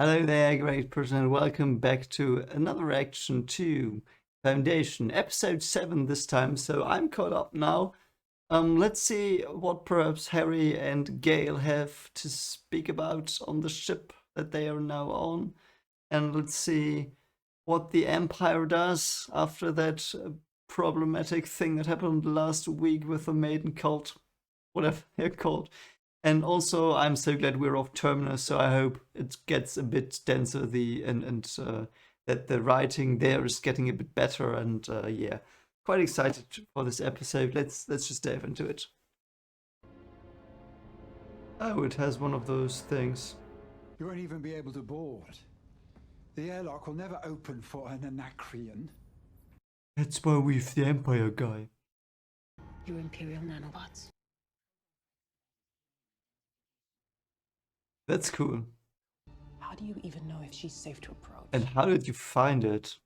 Hello there, great person, and welcome back to another reaction to Foundation, episode 7 this time. So I'm caught up now. Let's see what perhaps Harry and Gale have to speak about on the ship that they are now on. And let's see what the Empire does after that problematic thing that happened last week with the Maiden cult, whatever they're called. And also, I'm so glad we're off Terminus, so I hope it gets a bit denser. That the writing there is getting a bit better. And yeah, quite excited for this episode. Let's just dive into it. Oh, it has one of those things. You won't even be able to board. The airlock will never open for an Anacreon. That's why we've the Empire guy. You Imperial nanobots. That's cool. How do you even know if she's safe to approach? And how did you find it?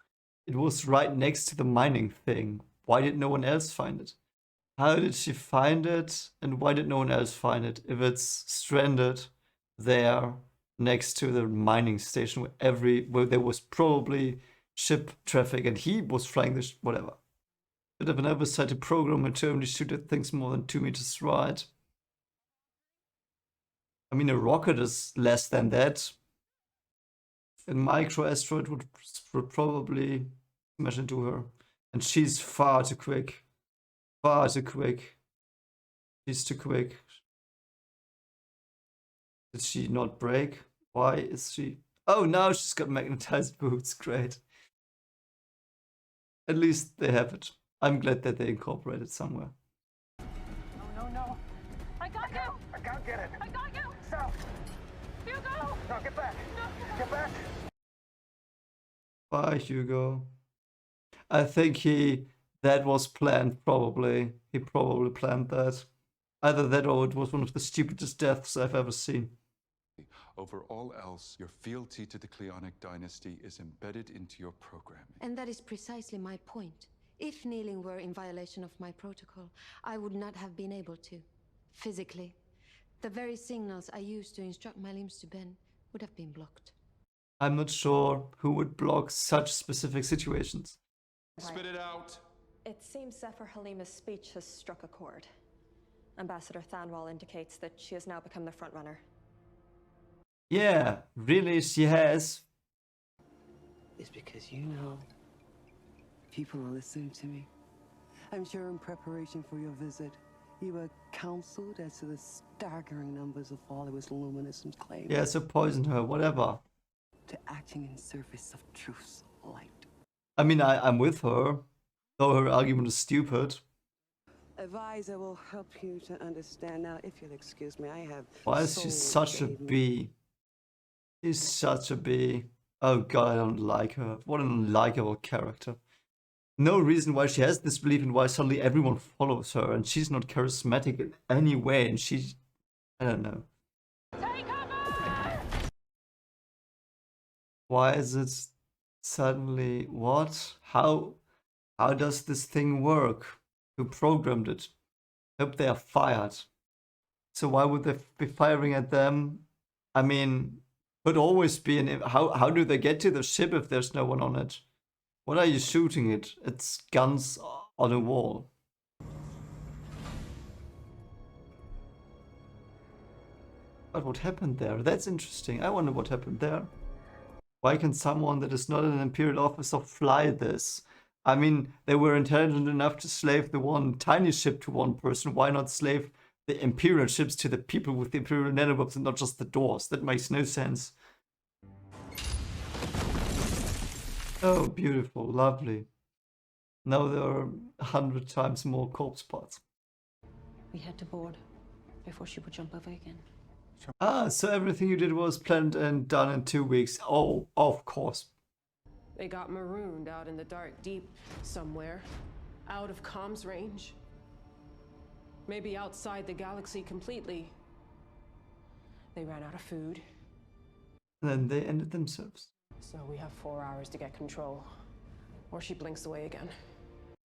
It was right next to the mining thing. Why did no one else find it? How did she find it? And why did no one else find it? If it's stranded there next to the mining station where there was probably ship traffic and he was flying the whatever. Should have an oversight to program and to only shoot at things more than 2 meters wide. I mean, a rocket is less than that. A micro asteroid would probably smash into her. And she's far too quick. Far too quick. She's too quick. Did she not break? Why is she... Oh, now she's got magnetized boots. Great. At least they have it. I'm glad that they incorporated somewhere. No. I got you! I can't get it. I got you! Stop! Hugo! No, get back! No. Get back! Bye, Hugo. I think that was planned, probably. He probably planned that. Either that or it was one of the stupidest deaths I've ever seen. Over all else, your fealty to the Cleonic dynasty is embedded into your programming. And that is precisely my point. If kneeling were in violation of my protocol, I would not have been able to. Physically. The very signals I used to instruct my limbs to bend would have been blocked. I'm not sure who would block such specific situations. Spit it out! It seems Zephyr Halima's speech has struck a chord. Ambassador Thanwall indicates that she has now become the frontrunner. Yeah, really, she has. It's because you know people are listening to me. I'm sure in preparation for your visit, you were counseled as to the staggering numbers of followers Luminism's claim. Yeah, so poison her, whatever. To acting in service of truth's light. I mean, I'm with her, though her argument is stupid. Advisor will help you to understand now. If you'll excuse me, I have. Why is she such a bee? She's such a bee. Oh god, I don't like her. What an unlikable character. No reason why she has this belief and why suddenly everyone follows her, and she's not charismatic in any way, and she's... I don't know. Take cover! Why is it suddenly... What? How does this thing work? Who programmed it? Hope they are fired. So why would they be firing at them? I mean, could always be an... How do they get to the ship if there's no one on it? What are you shooting it? It's guns on a wall. But what happened there? That's interesting. I wonder what happened there. Why can someone that is not an Imperial officer fly this? I mean, they were intelligent enough to slave the one tiny ship to one person. Why not slave the Imperial ships to the people with the Imperial nanobots and not just the doors? That makes no sense. Oh, beautiful, lovely. Now there are 100 times more corpse parts. We had to board before she would jump over again. Ah, so everything you did was planned and done in 2 weeks. Oh, of course. They got marooned out in the dark deep somewhere, out of comms range. Maybe outside the galaxy completely. They ran out of food. And then they ended themselves. So we have 4 hours to get control, or she blinks away again.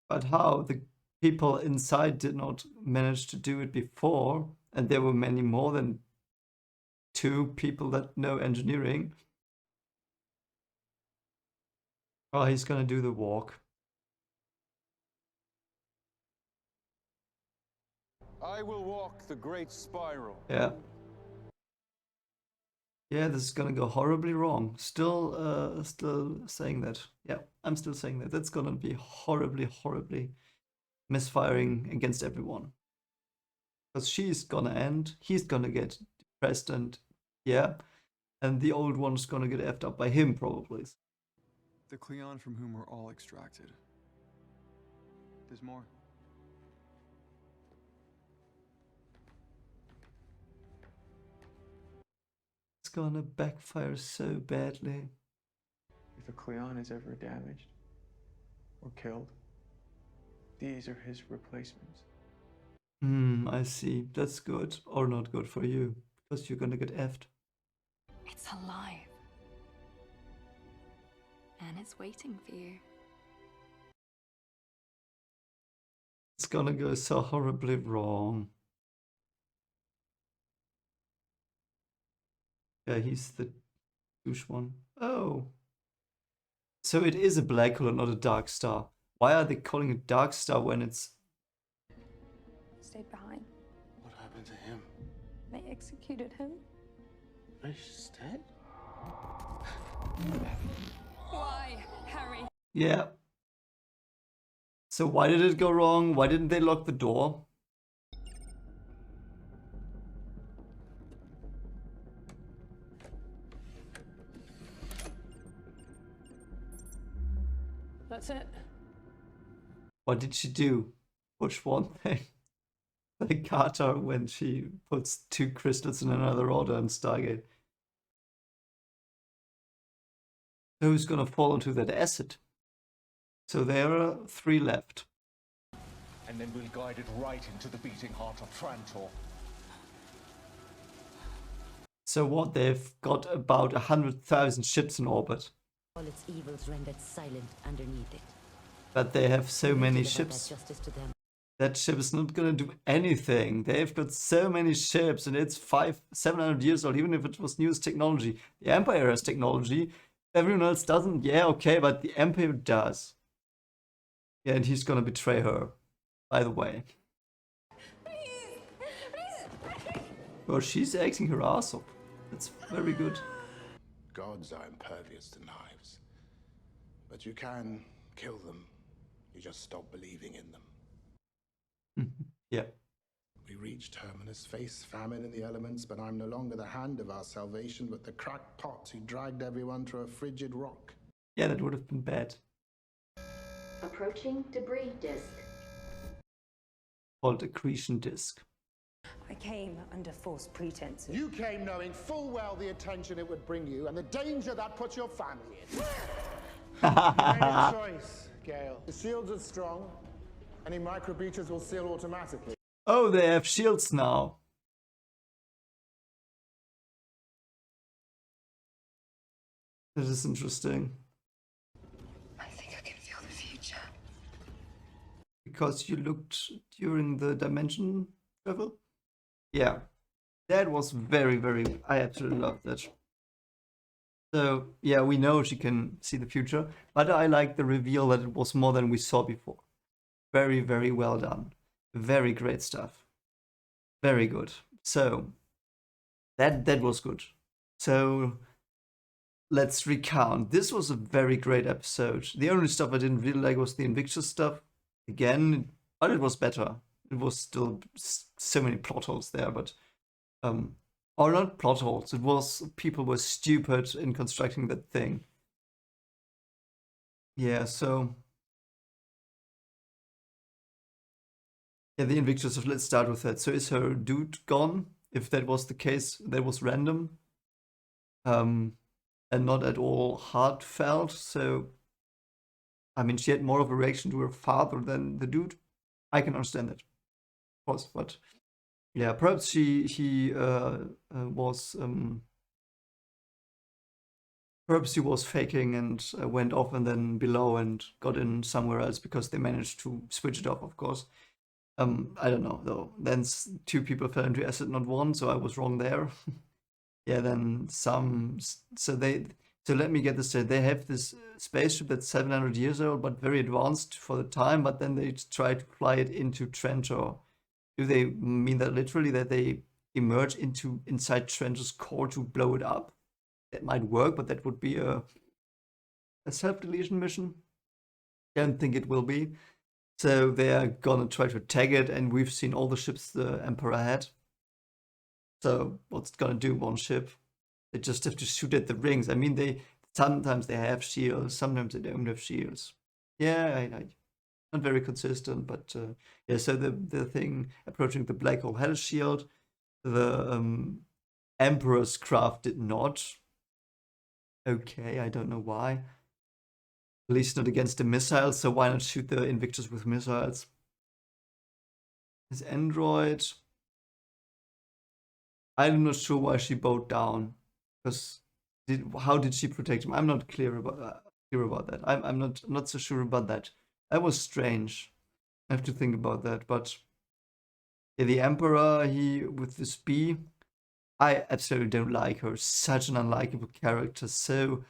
But how? The people inside did not manage to do it before, and there were many more than 2 people that know engineering. Oh, he's gonna do the walk. I will walk the great spiral. Yeah. Yeah, this is gonna go horribly wrong. Still saying that. Yeah, I'm still saying that. That's gonna be horribly misfiring against everyone. Because she's gonna end, he's gonna get depressed, and yeah, and the old one's gonna get effed up by him probably. The Cleon from whom we're all extracted. There's more. It's gonna backfire so badly. If a Cleon is ever damaged or killed, these are his replacements. I see. That's good or not good for you, because you're gonna get effed. It's alive. And it's waiting for you. It's gonna go so horribly wrong. Yeah, he's the douche one. Oh. So it is a black hole and not a dark star. Why are they calling it dark star when it's... Stayed behind. What happened to him? They executed him. He's dead? Why, Harry? Yeah. So why did it go wrong? Why didn't they lock the door? That's it. What did she do? Push one thing. Like Carter when she puts 2 crystals in another order in Stargate. Who's gonna fall into that acid? So there are 3 left. And then we'll guide it right into the beating heart of Trantor. So what, they've got about 100,000 ships in orbit. All its evils rendered silent underneath it. But they have so many About ships. that justice to them. That ship is not gonna do anything. They've got so many ships and it's 700 years old, even if it was newest technology. The Empire has technology. Everyone else doesn't. Yeah, okay, but the Empire does. Yeah, and he's gonna betray her, by the way. Well, she's acting her ass off. That's very good. Gods are impervious to knives. But you can kill them. You just stop believing in them. Yeah. We reach terminus, face famine in the elements, but I'm no longer the hand of our salvation, but the cracked pot who dragged everyone to a frigid rock. Yeah, that would have been bad. Approaching debris disk. Called accretion disk. I came under false pretenses. You came knowing full well the attention it would bring you and the danger that puts your family in. You made a choice, Gale. The shields are strong. Any micro-breaches will seal automatically. Oh, they have shields now. That is interesting. I think I can feel the future. Because you looked during the dimension travel? Yeah. That was very, I absolutely love that. So, yeah, we know she can see the future, but I like the reveal that it was more than we saw before. Very well done. Very great stuff. Very good. So, that was good. So, let's recount. This was a very great episode. The only stuff I didn't really like was the Invictus stuff. Again, but it was better. It was still so many plot holes there, but or not plot holes. It was people were stupid in constructing that thing. Yeah, so yeah, the Invictus. Let's start with that. So is her dude gone? If that was the case, that was random, and not at all heartfelt. So, I mean, she had more of a reaction to her father than the dude. I can understand that, of course, but yeah, perhaps he was perhaps he was faking and went off and then below and got in somewhere else because they managed to switch it off, of course. I don't know though. Then 2 people fell into acid, not 1, so I was wrong there. Yeah, then some. So So let me get this straight. They have this spaceship that's 700 years old, but very advanced for the time, but then they try to fly it into Trentor. Do they mean that literally, that they emerge inside Trentor's core to blow it up? That might work, but that would be a self-deletion mission. Don't think it will be. So they are gonna try to attack it, and we've seen all the ships the Emperor had. So what's it gonna do? One ship? They just have to shoot at the rings. I mean, sometimes they have shields, sometimes they don't have shields. Yeah, I not very consistent, but yeah. So the thing approaching the black hole had a shield. The Emperor's craft did not. Okay, I don't know why. At least not against the missiles. So why not shoot the Invictus with missiles? His android. I'm not sure why she bowed down. Because how did she protect him? I'm not clear about that. I'm not so sure about that. That was strange. I have to think about that. But yeah, the Emperor, he with this bee, I absolutely don't like her. Such an unlikable character. So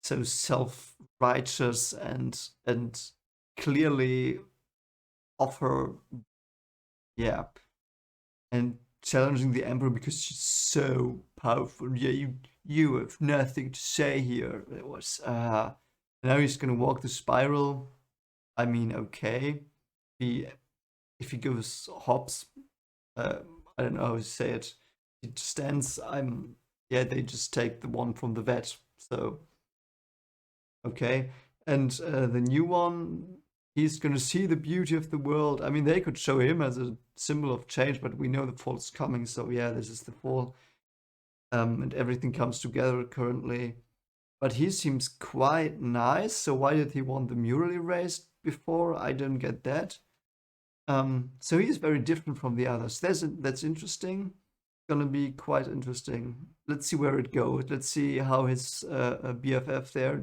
self-righteous and clearly of her, yeah, and challenging the Emperor because she's so powerful. Yeah, you have nothing to say here. It was now he's gonna walk the spiral. I mean, okay, if he goes hops, I don't know how to say it. He stands. Yeah. They just take the one from the vet. So okay, and the new one, he's gonna see the beauty of the world. I mean, they could show him as a symbol of change, but we know the fall is coming. So yeah, this is the fall. And everything comes together currently. But he seems quite nice, so why did he want the mural erased before? I didn't get that. So he's very different from the others. That's interesting. Gonna be quite interesting. Let's see where it goes. Let's see how his BFF there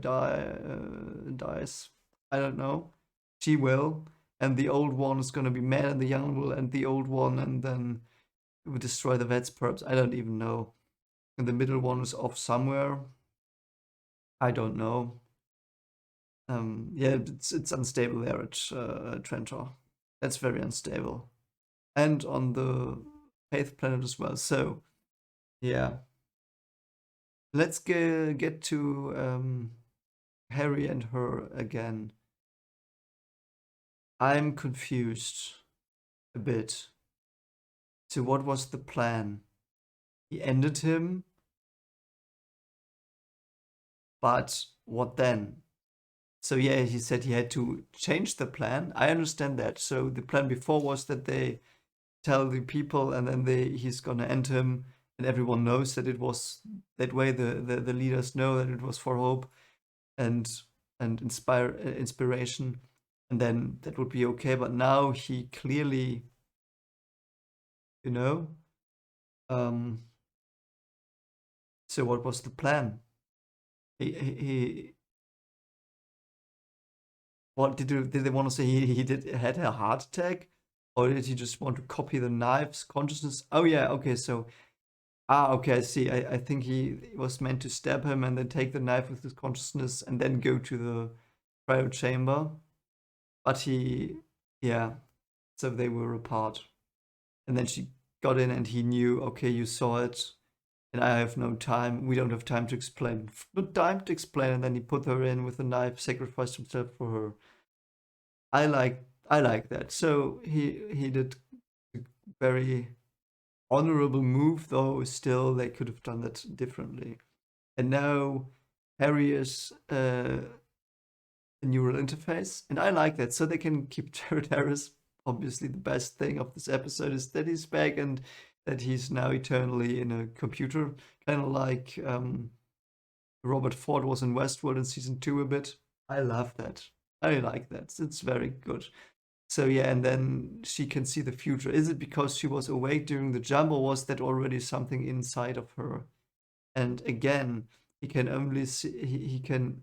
dies. I don't know. She will. And the old one is gonna be mad, and the young will end the old one, and then it will destroy the vets perhaps. I don't even know. And the middle one is off somewhere. I don't know. Yeah, it's unstable there at Trentor. That's very unstable. And on the 8th planet as well. So, yeah. Let's get to Harry and her again. I'm confused a bit. So what was the plan? He ended him. But what then? So yeah, he said he had to change the plan. I understand that. So the plan before was that they tell the people, and then he's gonna end him, and everyone knows that it was that way. The leaders know that it was for hope and inspiration, and then that would be okay. But now he clearly, you know, so what was the plan? What did they want to say? He had a heart attack, or did he just want to copy the knife's consciousness? Oh yeah, okay. So okay, I see. I think he was meant to stab him and then take the knife with his consciousness and then go to the cryo chamber. But yeah. So they were apart, and then she got in, and he knew. Okay, you saw it. And I have no time. We don't have time to explain. Not time to explain. And then he put her in with a knife, sacrificed himself for her. I like that. So he did a very honorable move, though still they could have done that differently. And now Harry is a neural interface, and I like that. So they can keep Jared Harris. Obviously, the best thing of this episode is that he's back and that he's now eternally in a computer, kind of like Robert Ford was in Westworld in season 2 a bit. I love that. I like that. It's very good. So yeah, and then she can see the future. Is it because she was awake during the jump, or was that already something inside of her? And again, he can only see, he can...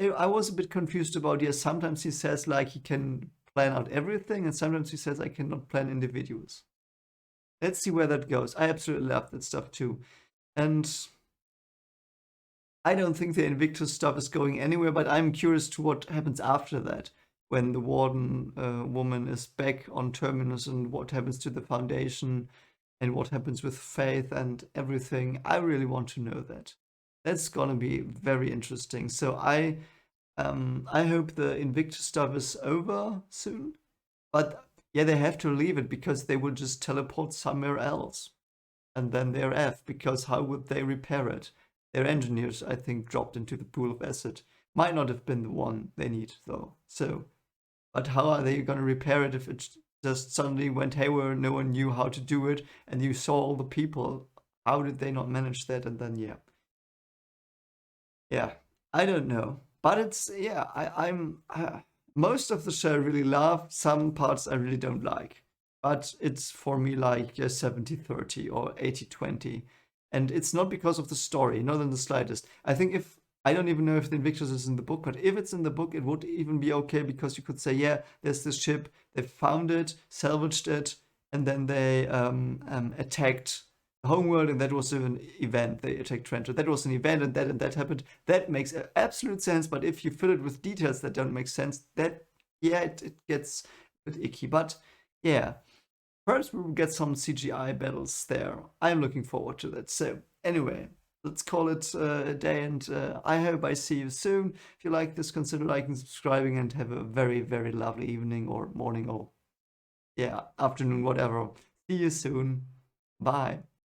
I was a bit confused about, yes, sometimes he says like he can plan out everything, and sometimes he says I cannot plan individuals. Let's see where that goes. I absolutely love that stuff too. And I don't think the Invictus stuff is going anywhere, but I'm curious to what happens after that, when the Warden woman is back on Terminus, and what happens to the Foundation, and what happens with Faith and everything. I really want to know that. That's gonna be very interesting. So I hope the Invictus stuff is over soon, but yeah, they have to leave it because they will just teleport somewhere else, and then they're F, because how would they repair it? Their engineers, I think, dropped into the pool of acid. Might not have been the one they need, though. So, but how are they going to repair it if it just suddenly went haywire, no one knew how to do it, and you saw all the people? How did they not manage that? And then, yeah, I don't know. But it's, yeah, I'm most of the show I really love. Some parts I really don't like. But it's for me like a 70-30 or 80-20. And it's not because of the story, not in the slightest. I think if, I don't even know if the Invictus is in the book, but if it's in the book, it would even be okay, because you could say, yeah, there's this ship, they found it, salvaged it, and then they attacked the homeworld, and that was an event. They attacked Trento. That was an event, and that happened. That makes absolute sense, but if you fill it with details that don't make sense, that, yeah, it gets a bit icky. But, yeah. Perhaps we will get some CGI battles there. I'm looking forward to that. So, anyway, let's call it a day, and I hope I see you soon. If you like this, consider liking, subscribing, and have a very, very lovely evening or morning or, yeah, afternoon, whatever. See you soon. Bye.